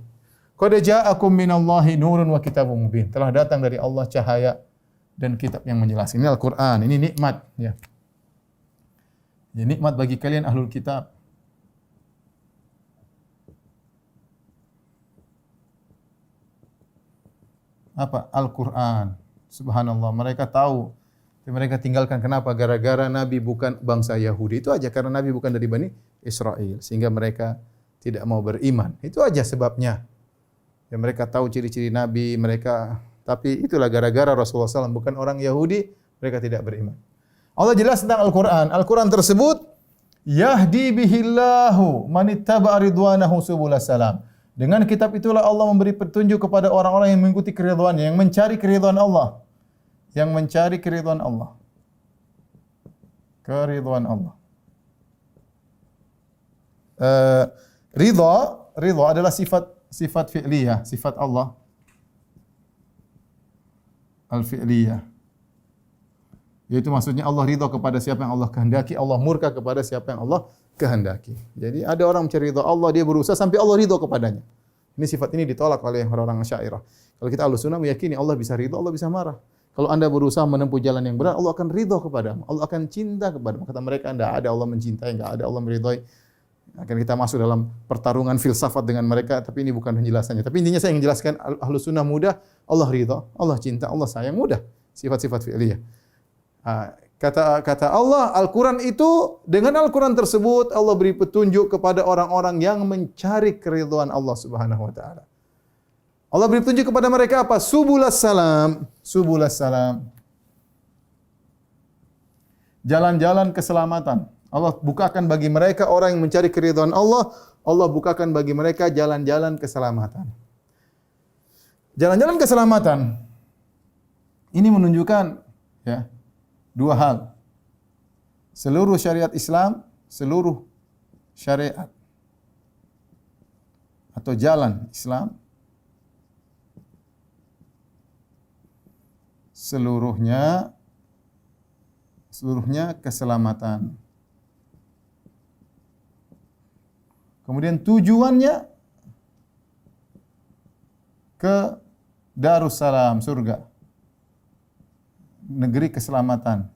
Qad ja'akum minallahi nurun wa kitabun mubin. Telah datang dari Allah cahaya dan kitab yang menjelaskan. Ini Al-Quran, ini nikmat. Ya. Ya, nikmat bagi kalian ahlul kitab. Apa? Al-Quran. Subhanallah, mereka tahu. Tapi mereka tinggalkan. Kenapa? Gara-gara Nabi bukan bangsa Yahudi. Itu aja, karena Nabi bukan dari Bani Israel. Sehingga mereka tidak mau beriman. Itu aja sebabnya. Ya, mereka tahu ciri-ciri Nabi, tapi itulah gara-gara Rasulullah SAW bukan orang Yahudi, mereka tidak beriman. Allah jelas tentang Al-Quran. Al-Quran tersebut, yahdi bihillahu manittaba'a ridwanahu subulas salam. Dengan kitab itulah Allah memberi petunjuk kepada orang-orang yang mengikuti keridhaannya, yang mencari keridhaan Allah. Yang mencari keridhaan Allah. Keridhaan Allah. Ridha adalah sifat fi'liyah, sifat Allah. Al-fi'liyah. Yaitu maksudnya Allah ridha kepada siapa yang Allah kehendaki, Allah murka kepada siapa yang Allah kehendaki. Jadi ada orang mencari ridha Allah, dia berusaha sampai Allah ridha kepadanya. Ini sifat ini ditolak oleh orang-orang Asy'ariyah. Kalau kita Ahlus-Sunnah meyakini Allah bisa ridha, Allah bisa marah. Kalau Anda berusaha menempuh jalan yang benar, Allah akan ridha kepadamu. Allah akan cinta kepadamu. Kata mereka, enggak ada Allah mencintai, enggak ada Allah meridhai. Akan kita masuk dalam pertarungan filsafat dengan mereka, tapi ini bukan penjelasannya. Tapi intinya saya ingin jelaskan Ahlus Sunnah mudah, Allah ridha, Allah cinta, Allah sayang, mudah. Sifat-sifat fi'liyah. Kata Allah, Al-Quran itu, dengan Al-Quran tersebut Allah beri petunjuk kepada orang-orang yang mencari keridhaan Allah Subhanahu wa taala. Allah beri petunjuk kepada mereka apa? Subulas salam, subulas salam. Jalan-jalan keselamatan. Allah bukakan bagi mereka orang yang mencari keridhaan Allah, Allah bukakan bagi mereka jalan-jalan keselamatan. Jalan-jalan keselamatan ini menunjukkan dua hal. Seluruh syariat Islam, seluruh syariat atau jalan Islam seluruhnya keselamatan. Kemudian tujuannya ke Darussalam, surga, negeri keselamatan.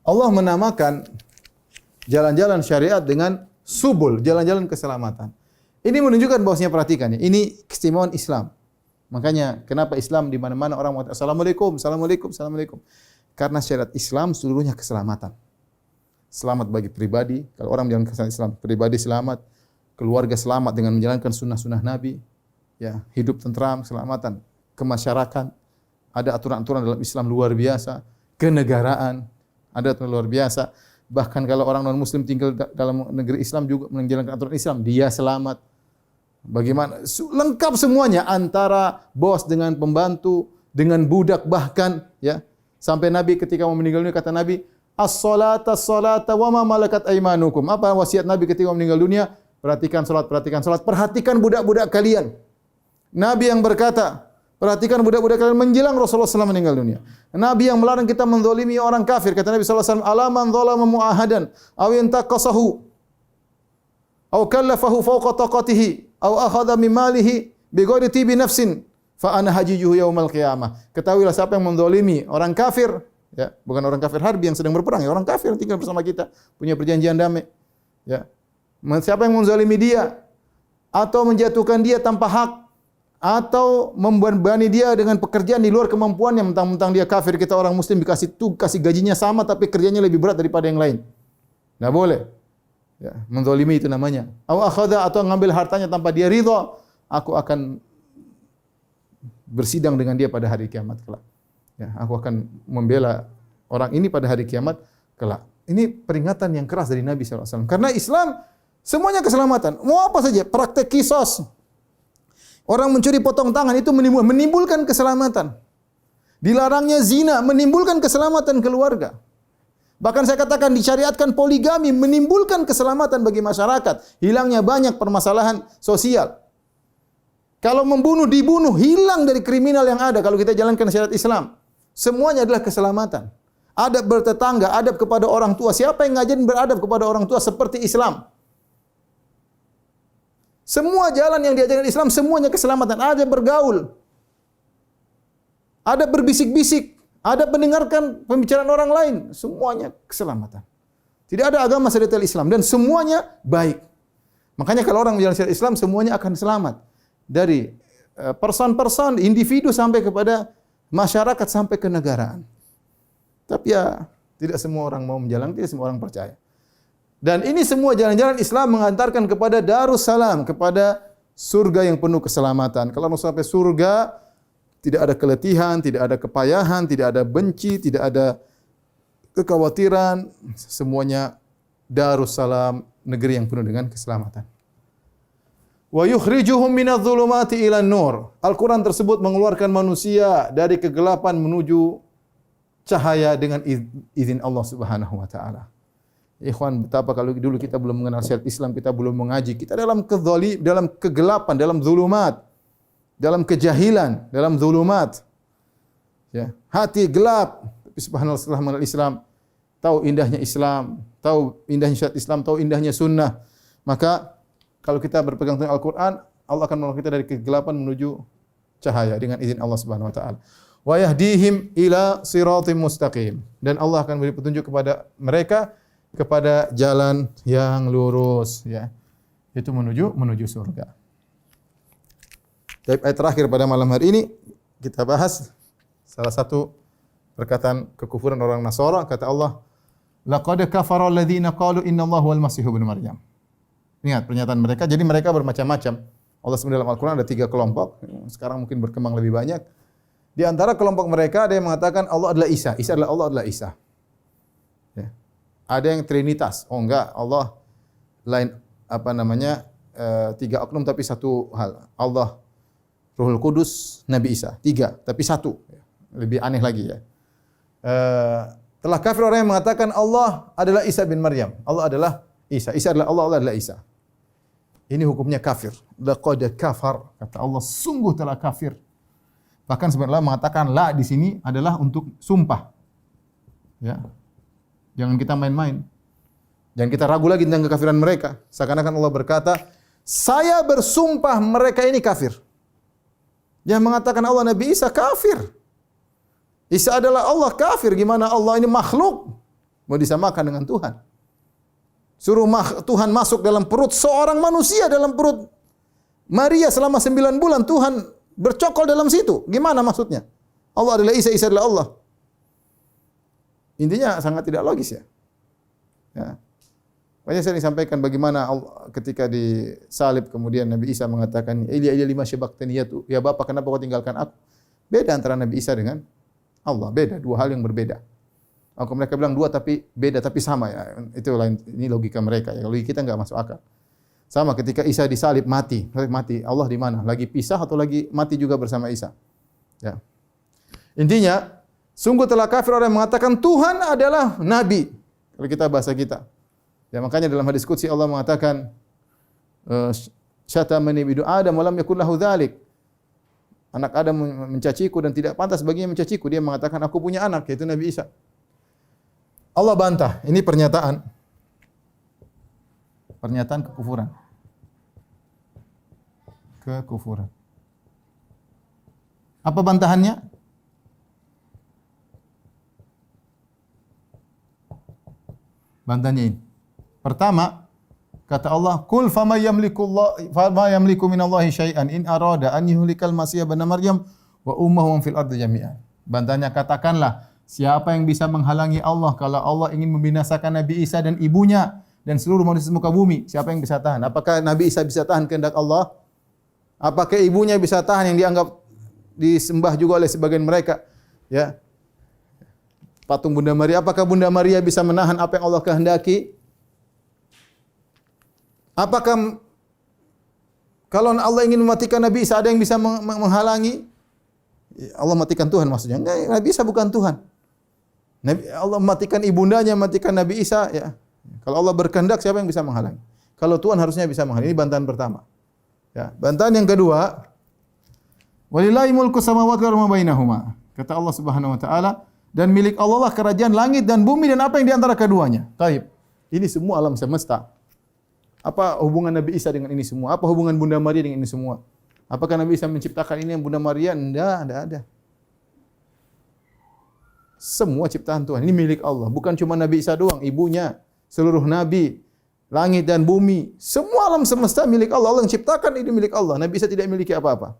Allah menamakan jalan-jalan syariat dengan subul, jalan-jalan keselamatan. Ini menunjukkan bahwasanya, perhatikan ya, ini keistimewaan Islam. Makanya kenapa Islam di mana-mana orang mengatakan assalamualaikum, assalamualaikum, assalamualaikum. Karena syariat Islam seluruhnya keselamatan. Selamat bagi pribadi, kalau orang menjalankan Islam, pribadi selamat, keluarga selamat dengan menjalankan sunnah-sunnah Nabi, ya, hidup tentram, keselamatan, kemasyarakatan, ada aturan-aturan dalam Islam luar biasa, kenegaraan, ada aturan luar biasa. Bahkan kalau orang non-muslim tinggal dalam negeri Islam juga menjalankan aturan Islam, dia selamat. Bagaimana? Lengkap semuanya, antara bos dengan pembantu, dengan budak bahkan, ya. Sampai Nabi ketika mau meninggal dunia kata Nabi, as-salata as-salata wa ma malakat aimanukum. Apa wasiat Nabi ketika mau meninggal dunia? Perhatikan salat, perhatikan budak-budak kalian. Nabi yang berkata, perhatikan budak-budak kalian menjelang Rasulullah SAW meninggal dunia. Nabi yang melarang kita menzalimi orang kafir. Kata Nabi SAW, alaman zalama mu'ahadan aw intaqasahu aw kallafahu fawqa taqatihi aw akhadha min malihi bighairi tibi nafsin fa ana hajijuhu yaumal qiyamah. Ketahuilah siapa yang menzalimi orang kafir, ya, bukan orang kafir harbi yang sedang berperang, ya, orang kafir yang tinggal bersama kita, punya perjanjian damai, ya. Siapa yang menzalimi dia atau menjatuhkan dia tanpa hak atau membebani dia dengan pekerjaan di luar kemampuannya, mentang-mentang dia kafir, kita orang muslim kasih gajinya sama tapi kerjanya lebih berat daripada yang lain. Enggak boleh. Ya, menzalimi itu namanya. Atau ngambil hartanya tanpa dia ridha, aku akan bersidang dengan dia pada hari kiamat kelak. Ya, aku akan membela orang ini pada hari kiamat kelak. Ini peringatan yang keras dari Nabi SAW. Karena Islam semuanya keselamatan. Mau apa saja, praktek kisos. Orang mencuri potong tangan itu menimbulkan keselamatan. Dilarangnya zina menimbulkan keselamatan keluarga. Bahkan saya katakan disyariatkan poligami menimbulkan keselamatan bagi masyarakat. Hilangnya banyak permasalahan sosial. Kalau membunuh, dibunuh, hilang dari kriminal yang ada kalau kita jalankan syariat Islam. Semuanya adalah keselamatan. Adab bertetangga, adab kepada orang tua. Siapa yang ngajarin beradab kepada orang tua seperti Islam? Semua jalan yang diajarkan Islam semuanya keselamatan. Ada bergaul, ada berbisik-bisik, ada mendengarkan pembicaraan orang lain, semuanya keselamatan. Tidak ada agama sedetail Islam dan semuanya baik. Makanya kalau orang menjalankan syariat Islam semuanya akan selamat. Dari person-person, individu sampai kepada masyarakat sampai ke negaraan. Tapi ya tidak semua orang mau menjalankan, tidak semua orang percaya. Dan ini semua jalan-jalan Islam mengantarkan kepada Darussalam, kepada surga yang penuh keselamatan. Kalau mau sampai surga, tidak ada keletihan, tidak ada kepayahan, tidak ada benci, tidak ada kekhawatiran. Semuanya Darussalam, negeri yang penuh dengan keselamatan. Wa yukhrijuhum minadh-dhulumati ilan nur. Al-Quran tersebut mengeluarkan manusia dari kegelapan menuju cahaya dengan izin Allah Subhanahu wa taala. Ikhwan, betapa kalau dulu kita belum mengenal syariat Islam, kita belum mengaji, kita dalam kegelapan, dalam zulumat, dalam kejahilan, dalam zulumat. Ya, hati gelap. Tapi subhanallah setelah mengenal Islam, tahu indahnya Islam, tahu indahnya syariat Islam, tahu indahnya sunnah. Maka kalau kita berpegang teguh Al-Quran, Allah akan menolong kita dari kegelapan menuju cahaya dengan izin Allah Subhanahu wa taala. Wa yahdihim ila siratim mustaqim. Dan Allah akan beri petunjuk kepada mereka kepada jalan yang lurus, ya. Itu menuju surga. Ayat terakhir pada malam hari ini kita bahas salah satu perkataan kekufuran orang Nasara. Kata Allah, laqad kafara alladziina qalu innallaha huwal masiih ibnu Maryam. Ingat pernyataan mereka. Jadi mereka bermacam-macam. Allah sebut dalam Al-Quran ada 3 kelompok. Sekarang mungkin berkembang lebih banyak. Di antara kelompok mereka ada yang mengatakan Allah adalah Isa. Isa adalah Allah adalah Isa. Ya. Ada yang Trinitas. Oh enggak, Allah lain 3 oknum tapi satu hal. Allah, Ruhul Kudus, Nabi Isa. 3 tapi 1. lebih aneh lagi ya. Telah kafir orang yang mengatakan Allah adalah Isa bin Maryam. Allah adalah Isa. Isa adalah Allah, Allah adalah Isa. Ini hukumnya kafir. Laqad kafar, kata Allah, sungguh telah kafir. Bahkan sebenarnya mengatakan la di sini adalah untuk sumpah. Ya. Jangan kita main-main. Jangan kita ragu lagi tentang kekafiran mereka. Seakan-akan Allah berkata, saya bersumpah mereka ini kafir. Yang mengatakan Allah Nabi Isa kafir. Isa adalah Allah, kafir. Gimana Allah ini makhluk mau disamakan dengan Tuhan? Suruh Tuhan masuk dalam perut seorang manusia, dalam perut Maria selama 9 bulan, Tuhan bercokol dalam situ. Gimana maksudnya? Allah adalah Isa, Isa adalah Allah. Intinya sangat tidak logis ya. Ya. Banyak saya disampaikan bagaimana Allah, ketika disalib kemudian Nabi Isa mengatakan, Ili lima syabaktani ya Bapa, kenapa kau tinggalkan aku? Beda antara Nabi Isa dengan Allah, beda, dua hal yang berbeda. Kalau mereka bilang dua tapi beda tapi sama ya. Itu lain, ini logika mereka ya. Logika kita enggak masuk akal. Sama ketika Isa disalib mati. Allah di mana? Lagi pisah atau lagi mati juga bersama Isa? Ya. Intinya, sungguh telah kafir orang yang mengatakan Tuhan adalah nabi. Kalau kita bahasa kita. Ya, makanya dalam hadis qudsi Allah mengatakan syatamani bidu Adam wa lam yakul lahu dzalik. Anak Adam mencaciku dan tidak pantas baginya mencaciku. Dia mengatakan aku punya anak, yaitu Nabi Isa. Allah bantah. Ini pernyataan kekufuran. Kekufuran. Apa bantahannya? Bantahannya ini. Pertama, kata Allah, "Qul fama yamliku minallahi syai'an in arada an yuhlikal masih ibn Maryam wa ummuhu fil ardi jami'an." Bantahannya, katakanlah, siapa yang bisa menghalangi Allah kalau Allah ingin membinasakan Nabi Isa dan ibunya dan seluruh manusia muka bumi? Siapa yang bisa tahan? Apakah Nabi Isa bisa tahan kehendak Allah? Apakah ibunya bisa tahan yang dianggap disembah juga oleh sebagian mereka? Ya. Patung Bunda Maria, apakah Bunda Maria bisa menahan apa yang Allah kehendaki? Apakah kalau Allah ingin mematikan Nabi Isa ada yang bisa menghalangi? Allah matikan Tuhan maksudnya. Enggak, Nabi Isa bukan Tuhan. Allah matikan ibundanya, matikan Nabi Isa ya. Kalau Allah berkehendak siapa yang bisa menghalangi? Kalau Tuhan harusnya bisa menghalangi. Ini bantahan pertama. Ya, bantahan yang kedua, walillahi mulku samawati wal ardi bainahuma. Kata Allah Subhanahu wa taala, dan milik Allah lah kerajaan langit dan bumi dan apa yang di antara keduanya. Taib. Ini semua alam semesta. Apa hubungan Nabi Isa dengan ini semua? Apa hubungan Bunda Maria dengan ini semua? Apakah Nabi Isa menciptakan ini yang Bunda Maria? Tidak ada. Semua ciptaan Tuhan. Ini milik Allah. Bukan cuma Nabi Isa doang, ibunya, seluruh nabi, langit dan bumi. Semua alam semesta milik Allah. Allah yang ciptakan ini milik Allah. Nabi Isa tidak memiliki apa-apa.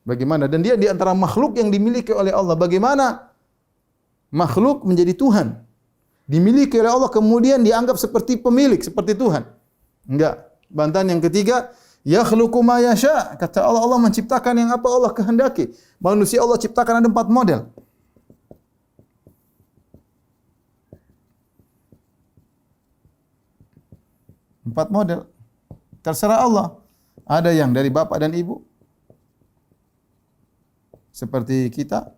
Bagaimana? Dan dia di antara makhluk yang dimiliki oleh Allah. Bagaimana makhluk menjadi Tuhan? Dimiliki oleh Allah kemudian dianggap seperti pemilik, seperti Tuhan. Enggak. Bantahan yang ketiga, yakhluqu ma yasha. Kata Allah, Allah menciptakan yang apa Allah kehendaki. Manusia Allah ciptakan ada 4 model. Empat model. Terserah Allah. Ada yang dari bapak dan ibu. Seperti kita.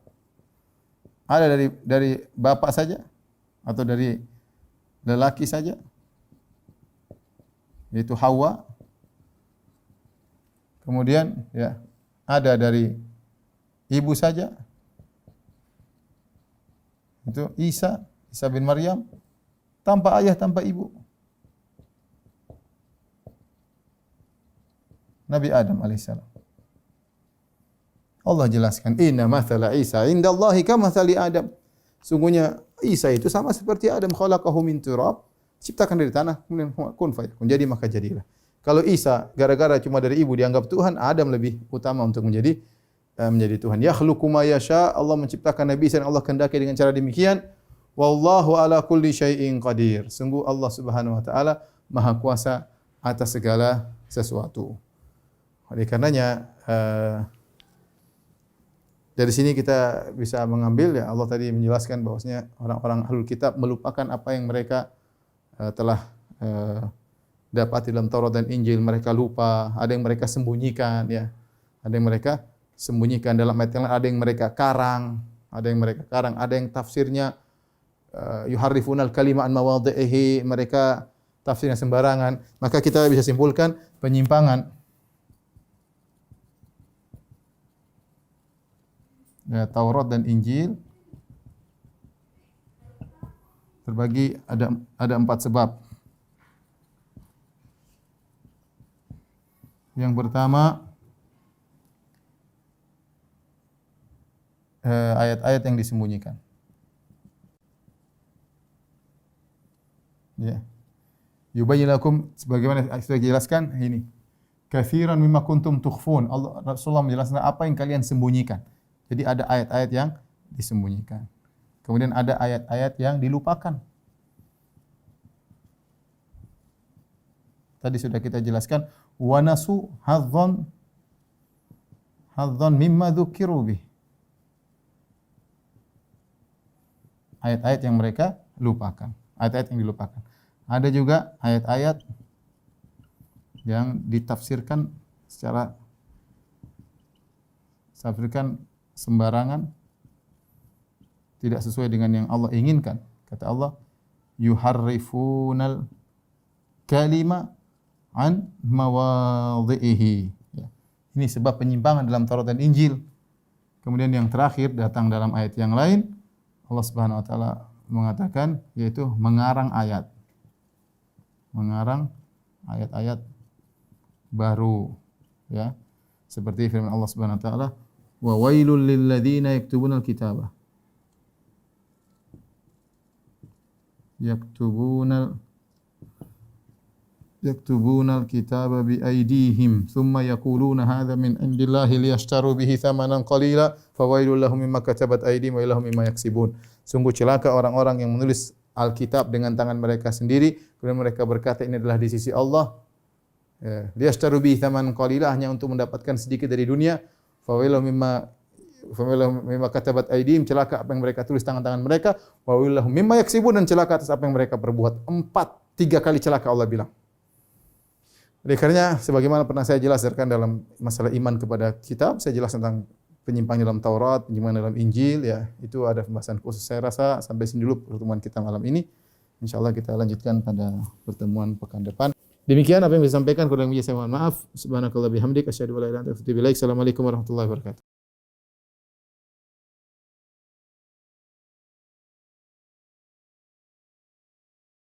Ada dari bapak saja atau dari lelaki saja. Yaitu Hawa. Kemudian ya, ada dari ibu saja. Itu Isa bin Maryam, tanpa ayah, tanpa ibu. Nabi Adam alaihissalam. Allah jelaskan, inna mathala Isa indallahi kamathali Adam. Sungguhnya Isa itu sama seperti Adam, khalaqahu min turab. Ciptakan dari tanah, kemudian kun fayakun. Jadi maka jadilah. Kalau Isa gara-gara cuma dari ibu dianggap Tuhan, Adam lebih utama untuk menjadi Tuhan. Yakhluqu ma yasha. Allah menciptakan Nabi Isa dan Allah kehendaki dengan cara demikian. Wallahu ala kulli syai'in qadir. Sungguh Allah Subhanahu wa taala Maha Kuasa atas segala sesuatu. Oleh karenanya dari sini kita bisa mengambil ya, Allah tadi menjelaskan bahwasanya orang-orang ahlul kitab melupakan apa yang mereka telah dapati dalam Taurat dan Injil. Mereka lupa, ada yang mereka sembunyikan ya. Ada yang mereka sembunyikan dalam ayat yang lain, ada yang mereka karang ada yang mereka karang, ada yang tafsirnya yuharrifunal kalima an mawadhihi, mereka tafsirnya sembarangan, maka kita bisa simpulkan penyimpangan. Ya, Taurat dan Injil terbagi ada 4 sebab. Yang pertama, ayat-ayat yang disembunyikan. Ya. Yubayyin lakum, sebagaimana sudah dijelaskan ini. Katsiran mimma kuntum tukhfun. Allah Rasulullah menjelaskan apa yang kalian sembunyikan. Jadi ada ayat-ayat yang disembunyikan. Kemudian ada ayat-ayat yang dilupakan. Tadi sudah kita jelaskan wa nasu hadzan mimma dzukiru bih. Ayat-ayat yang mereka lupakan, ayat-ayat yang dilupakan. Ada juga ayat-ayat yang ditafsirkan secara sembarangan, tidak sesuai dengan yang Allah inginkan. Kata Allah, yuharrifunal kalima an mawadhihi. Ya. Ini sebab penyimpangan dalam Taurat dan Injil. Kemudian yang terakhir datang dalam ayat yang lain, Allah Subhanahu wa taala mengatakan yaitu mengarang ayat. Mengarang ayat-ayat baru, ya. Seperti firman Allah Subhanahu wa taala, wa wailul lil ladzina yaktubunal kitaba. Yaktubunal kitaba bi aydihim thumma yaquluna hadza min indillahi liyashtaru bihi thamanan qalila fawailul lahum mimma katabat aydihim wa lahum mimma yaksibun. Sungguh celaka orang-orang yang menulis Alkitab dengan tangan mereka sendiri, kemudian mereka berkata ini adalah di sisi Allah. Ya, liyashtaru bihi thamanan qalila, hanya untuk mendapatkan sedikit dari dunia. Fawailul mimma katabat aydihim, celaka apa yang mereka tulis tangan-tangan mereka. Wawailul lahum mimma yaksibun, dan celaka atas apa yang mereka perbuat. 3 kali celaka Allah bilang. Oleh karenanya, sebagaimana pernah saya jelaskan dalam masalah iman kepada kitab, saya jelas tentang penyimpangan dalam Taurat, penyimpangan dalam Injil, ya, itu ada pembahasan khusus. Saya rasa sampai sini dulu pertemuan kita malam ini. Insyaallah kita lanjutkan pada pertemuan pekan depan. Demikian apa yang saya sampaikan, kurang lebih saya mohon maaf. Subhanakallah bihamdik, asyhadu an la ilaha illa anta astaghfiruka wa atubu ilaik. Assalamualaikum warahmatullahi wabarakatuh.